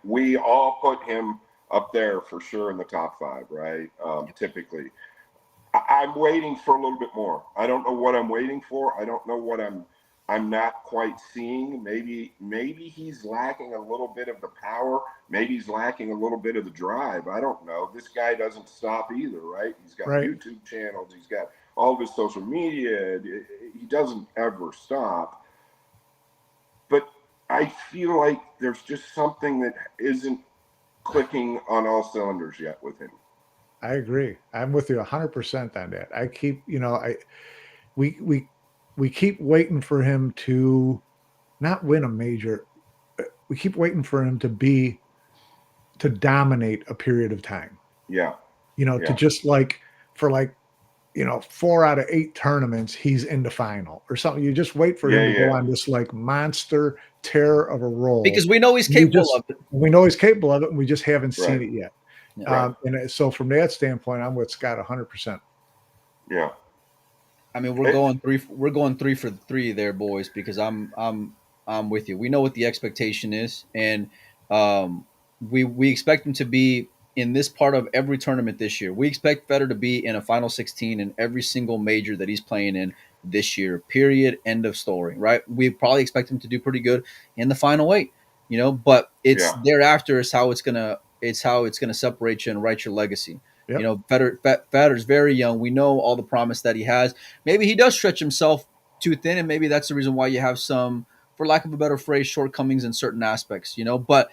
We all put him up there for sure in the top 5, right? Typically. I'm waiting for a little bit more. I don't know what I'm waiting for. I don't know what I'm not quite seeing. Maybe he's lacking a little bit of the power. Maybe he's lacking a little bit of the drive. I don't know. This guy doesn't stop either, right? He's got YouTube channels. He's got all of his social media. He doesn't ever stop. But I feel like there's just something that isn't clicking on all cylinders yet with him. I agree. I'm with you 100% on that. I keep, we keep waiting for him to not win a major. We keep waiting for him to dominate a period of time. Yeah. To just for 4 out of 8 tournaments, he's in the final or something. You just wait for him to go on this monster tear of a roll. Because we know he's capable of it. We know he's capable of it, and we just haven't seen it yet. Yeah. And so from that standpoint, I'm with Scott 100%. Yeah. I mean, we're going 3 for 3 there, boys, because I'm with you. We know what the expectation is, and we expect him to be in this part of every tournament this year. We expect Federer to be in a final 16 in every single major that he's playing in this year. Period. End of story. Right? We probably expect him to do pretty good in the final 8. But it's thereafter is how it's gonna separate you and write your legacy. Yep. Federer's very young. We know all the promise that he has. Maybe he does stretch himself too thin, and maybe that's the reason why you have some, for lack of a better phrase, shortcomings in certain aspects. But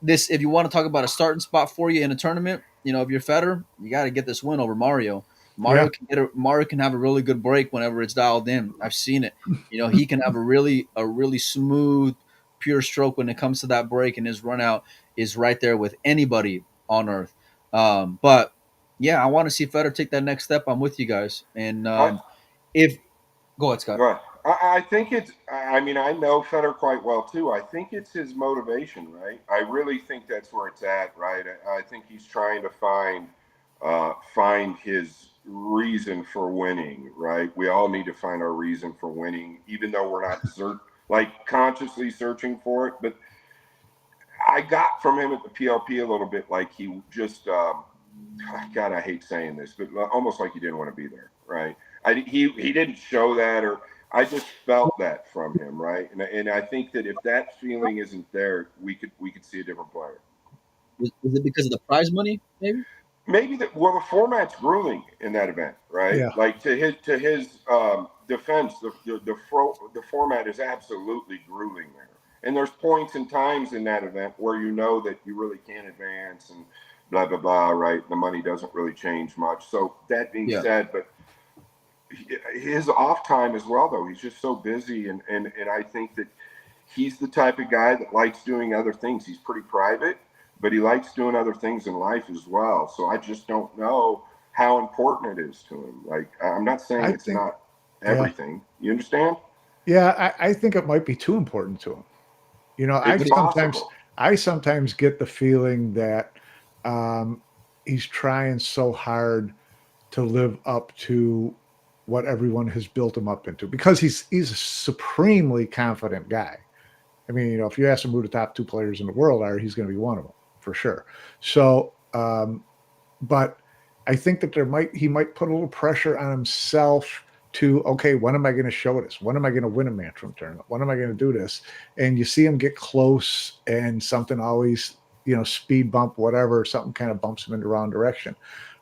this, if you want to talk about a starting spot for you in a tournament, if you're Federer, you got to get this win over Mario. Mario can have a really good break whenever it's dialed in. I've seen it. He can have a really smooth, pure stroke when it comes to that break, and his run out is right there with anybody on earth. But yeah, I want to see Federer take that next step. I'm with you guys. And if go ahead, Scott. Right. I think it's, I mean, I know Federer quite well too. I think it's his motivation, right? I really think that's where it's at, right? I think he's trying to find his reason for winning, right? We all need to find our reason for winning, even though we're not consciously searching for it. But I got from him at the PLP a little bit like he just, God, I hate saying this, but almost like he didn't want to be there, right? He didn't show that, or I just felt that from him, right? And I think that if that feeling isn't there, we could see a different player. Is it because of the prize money, maybe? Maybe the format's grueling in that event, right? Yeah. Like to his defense, the format is absolutely grueling there. And there's points and times in that event where that you really can't advance and blah blah blah, right? The money doesn't really change much. So that being said, but his off time as well, though, he's just so busy, and I think that he's the type of guy that likes doing other things. He's pretty private, but he likes doing other things in life as well. So I just don't know how important it is to him. Like, I'm not saying it's not everything. Yeah. You understand? Yeah, I think it might be too important to him. I sometimes get the feeling that he's trying so hard to live up to what everyone has built him up into, because he's a supremely confident guy. I mean, if you ask him who the top 2 players in the world are, he's going to be one of them for sure. So, but I think that he might put a little pressure on himself to, okay, when am I going to show this? When am I going to win a Matchroom tournament? When am I going to do this? And you see him get close, and something always, speed bump, whatever, something kind of bumps him in the wrong direction.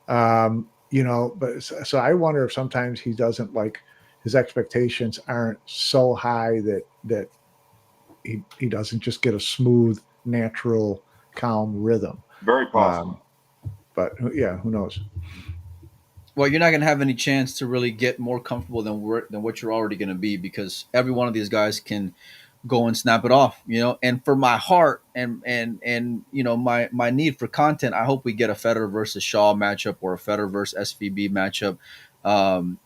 But so I wonder if sometimes he doesn't, like, his expectations aren't so high that he doesn't just get a smooth, natural, calm rhythm. Very possible. But yeah, who knows? Well, you're not going to have any chance to really get more comfortable than what you're already going to be, because every one of these guys can go and snap it off, and for my heart and my need for content, I hope we get a Federer versus Shaw matchup or a Federer versus SVB matchup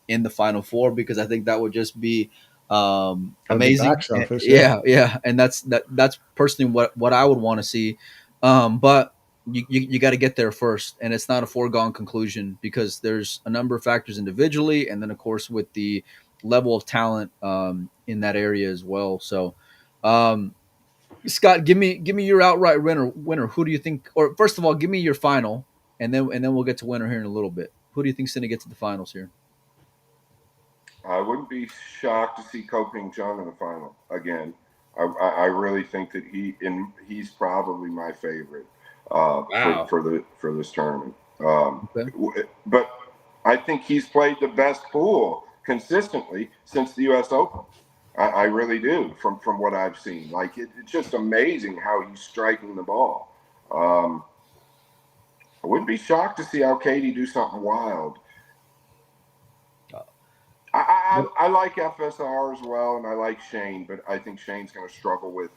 in the Final Four, because I think that would just be amazing. Yeah. And that's personally what I would want to see. But you got to get there first, and it's not a foregone conclusion, because there's a number of factors individually, and then of course with the level of talent in that area as well. So, Scott, give me your outright winner. Who do you think? Or first of all, give me your final, and then we'll get to winner here in a little bit. Who do you think's going to get to the finals here? I wouldn't be shocked to see Koping Chung in the final again. I really think that he's probably my favorite for this tournament. Okay. But I think he's played the best pool consistently since the U.S. Open. I really do, from what I've seen. Like, it's just amazing how he's striking the ball. I wouldn't be shocked to see Alcaide do something wild. I like FSR as well, and I like Shane, but I think Shane's going to struggle with.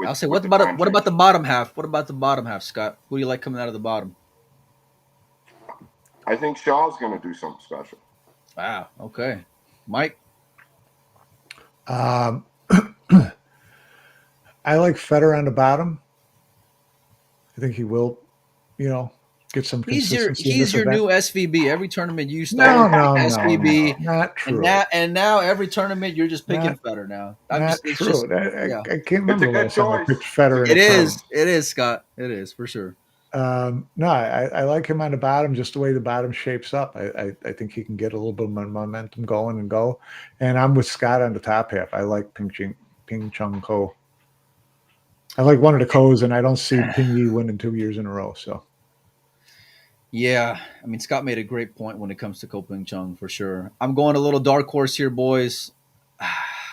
I'll say, what about the bottom half? What about the bottom half, Scott? Who do you like coming out of the bottom? I think Shaw's going to do something special. Wow. Okay, Mike. I like Federer on the bottom. I think he will, get some consistency. He's your new SVB. Every tournament you start SVB. No, not true. And now every tournament you're just picking Federer now. Not true. I can't remember the last time I picked Federer. It is, Scott. It is for sure. No, I like him on the bottom, just the way the bottom shapes up. I think he can get a little bit of momentum going and go. And I'm with Scott on the top half. I like Ping Chung Ko. I like one of the Ko's, and I don't see Ping Yi winning 2 years in a row. So Yeah, I mean Scott made a great point when it comes to Ko Ping Chung for sure. I'm going a little dark horse here, boys.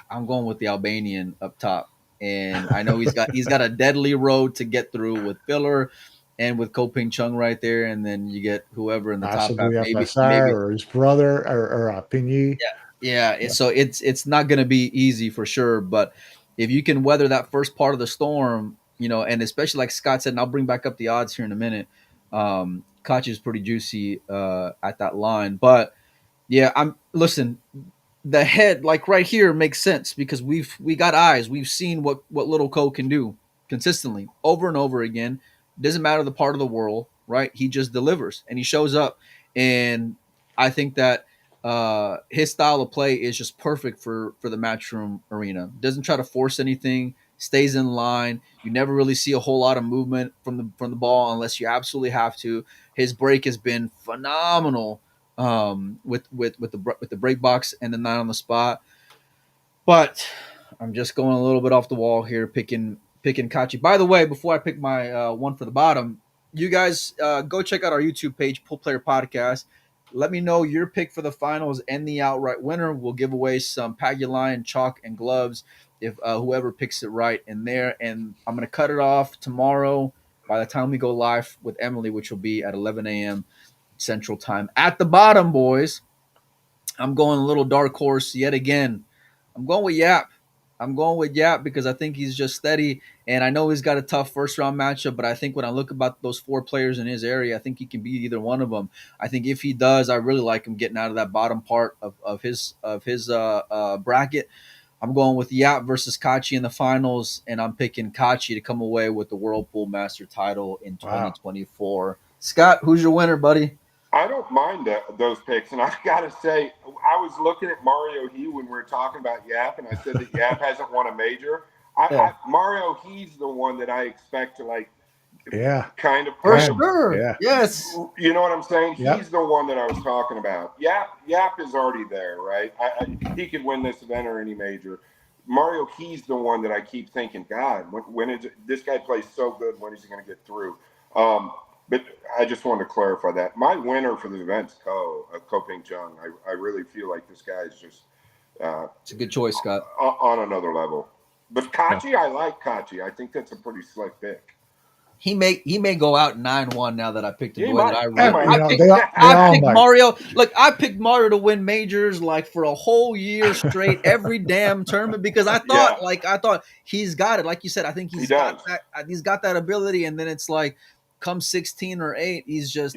I'm going with the Albanian up top, and I know he's got a deadly road to get through with Filler and with Ko Ping Chung right there, and then you get whoever in the top half, possibly maybe FSR or his brother or Ping Yi. yeah. So it's not going to be easy for sure, but if you can weather that first part of the storm, and especially like Scott said, and I'll bring back up the odds here in a minute. Kaci is pretty juicy at that line, but yeah, listen. The head, like right here, makes sense because we got eyes. We've seen what Little Ko can do consistently over and over again. Doesn't matter the part of the world, right? He just delivers and he shows up, and I think that his style of play is just perfect for the matchroom arena. Doesn't try to force anything, stays in line. You never really see a whole lot of movement from the ball unless you absolutely have to. His break has been phenomenal with the break box and the 9 on the spot. But I'm just going a little bit off the wall here, picking Kaci. By the way, before I pick my one for the bottom, you guys go check out our YouTube page, Pool Player Podcast. Let me know your pick for the finals and the outright winner. We'll give away some Paguline chalk and gloves if whoever picks it right in there. And I'm going to cut it off tomorrow by the time we go live with Emily, which will be at 11 a.m. Central Time. At the bottom, boys, I'm going a little dark horse yet again. I'm going with Yapp. I'm going with Yapp because I think he's just steady, and I know he's got a tough first round matchup. But I think when I look about those 4 players in his area, I think he can beat either one of them. I think if he does, I really like him getting out of that bottom part of his bracket. I'm going with Yapp versus Kaci in the finals, and I'm picking Kaci to come away with the Whirlpool Master title in 2024. Wow. Scott, who's your winner, buddy? I don't mind those picks, and I got to say, I was looking at Mario He when we were talking about Yapp, and I said that Yapp hasn't won a major. Mario He's the one that I expect to kind of for sure. Yeah. Yes, you know what I'm saying. Yep. He's the one that I was talking about. Yapp is already there, right? He could win this event or any major. Mario He's the one that I keep thinking, God, when is this guy plays so good? When is he going to get through? But I just wanted to clarify that. My winner for the event's Ko Ping Chung. I really feel like this guy is just it's a good choice, Scott. On another level. But Kaci, I like Kaci. I think that's a pretty slick pick. He may go out 9-1 now that I picked him. I picked Mario. Look, I picked Mario to win majors like for a whole year straight, every damn tournament because I thought he's got it. Like you said, I think he's got that ability, and then it's like come 16 or 8, he's just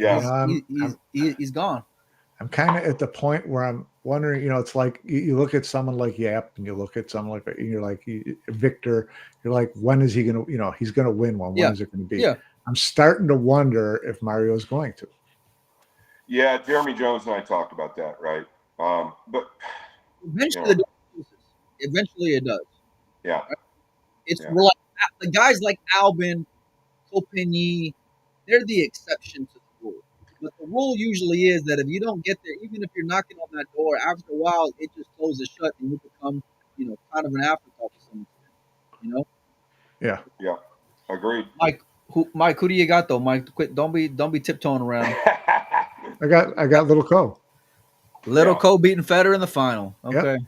he's gone. I'm kind of at the point where I'm wondering, it's like you look at someone like Yapp and you look at someone like, and you're like Victor, you're like, when is he going to, he's going to win one. When is it going to be? Yeah. I'm starting to wonder if Mario is going to. Yeah. Jeremy Jones and I talked about that. Right. But eventually it does. Yeah. We're like the guys like Albin, Kopini, they're the exception to the rule. But the rule usually is that if you don't get there, even if you're knocking on that door, after a while it just closes shut and you become, kind of an afterthought to some extent. Yeah. Yeah. Agreed. Mike, who do you got though? Mike, quit. Don't be tiptoeing around. I got Little Ko. Ko beating Federer in the final. Okay. Yep.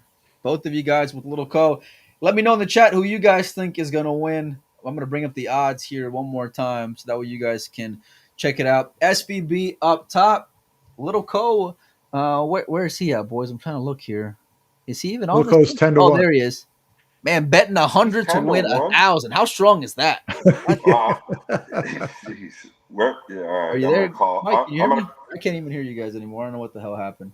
Both of you guys with Little Ko. Let me know in the chat who you guys think is gonna win. I'm going to bring up the odds here one more time so that way you guys can check it out. SVB up top. Little Ko. Where is he at, boys? I'm trying to look here. Is he even on Little Ko's 10 to 1. Oh, there he is. Man, betting 100 to win 1,000. How strong is that? Are you there? Mike, can you hear me? I can't even hear you guys anymore. I don't know what the hell happened.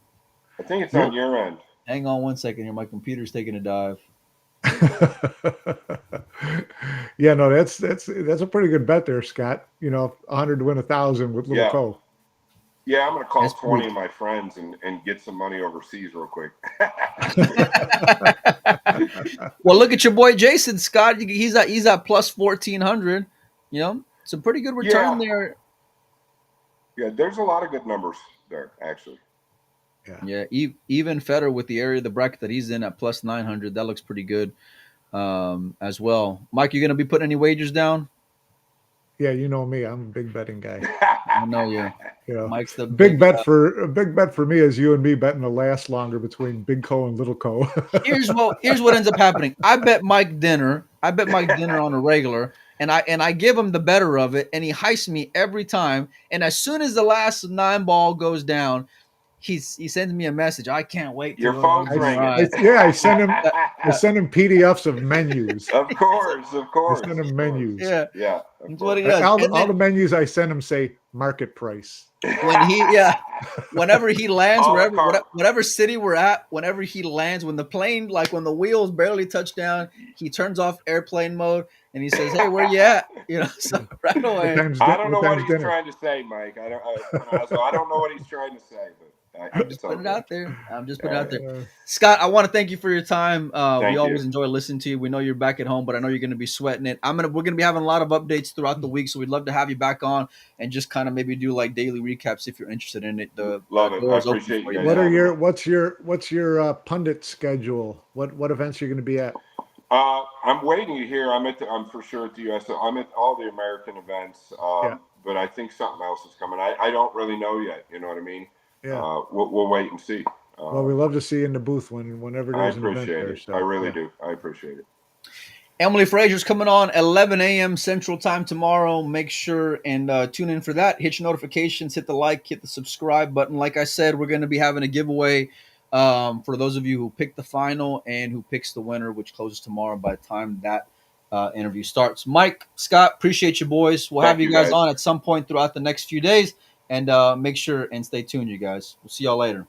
I think it's on your end. Hang on one second here. My computer's taking a dive. Yeah, no, that's a pretty good bet there, Scott. 100 to win 1,000 with Little Ko. Yeah, I'm going to call 20 of my friends and get some money overseas real quick. Well, look at your boy Jason, Scott. He's at plus 1,400. It's a pretty good return there. Yeah, there's a lot of good numbers there, actually. Yeah, even Federer with the area of the bracket that he's in at plus 900, that looks pretty good as well. Mike, you gonna be putting any wagers down? Yeah, you know me. I'm a big betting guy. I know you. You know, Mike's the a big big. bet for me is you and me betting to last longer between Big Co and Little Co. Here's what ends up happening. I bet Mike dinner. I bet Mike dinner on a regular, and I give him the better of it, and he heists me every time. And as soon as the last 9 ball goes down, he sends me a message. I can't wait. Your phone's ringing. I send him PDFs of menus. Of course. I send him menus. Yeah, Yeah. that's what he does. All the menus I send him say market price. Whenever he lands, Oh, whatever city we're at, whenever he lands, when the plane, like when the wheels barely touch down, he turns off airplane mode and he says, "Hey, where you at?" So right away. I don't know what he's trying to say, Mike. I don't know what he's trying to say, but I'm just putting it out there. Scott, I want to thank you for your time. We always enjoy listening to you. We know you're back at home, but I know you're going to be sweating it. We're going to be having a lot of updates throughout the week, so we'd love to have you back on and just kind of maybe do like daily recaps if you're interested in it. Love it. I appreciate you. What's your pundit schedule? What events are you going to be at? I'm waiting to hear. I'm for sure at the US. I'm at all the American events, but I think something else is coming. I don't really know yet. You know what I mean? Yeah. We'll wait and see. Well, we love to see you in the booth whenever there's an event there. I really do. I appreciate it. Emily Frazier's coming on 11 a.m. Central Time tomorrow. Make sure and tune in for that. Hit your notifications, hit the like, hit the subscribe button. Like I said, we're going to be having a giveaway for those of you who picked the final and who picks the winner, which closes tomorrow by the time that interview starts. Mike, Scott, appreciate you, boys. We'll have you guys on at some point throughout the next few days. And make sure and stay tuned, you guys. We'll see y'all later.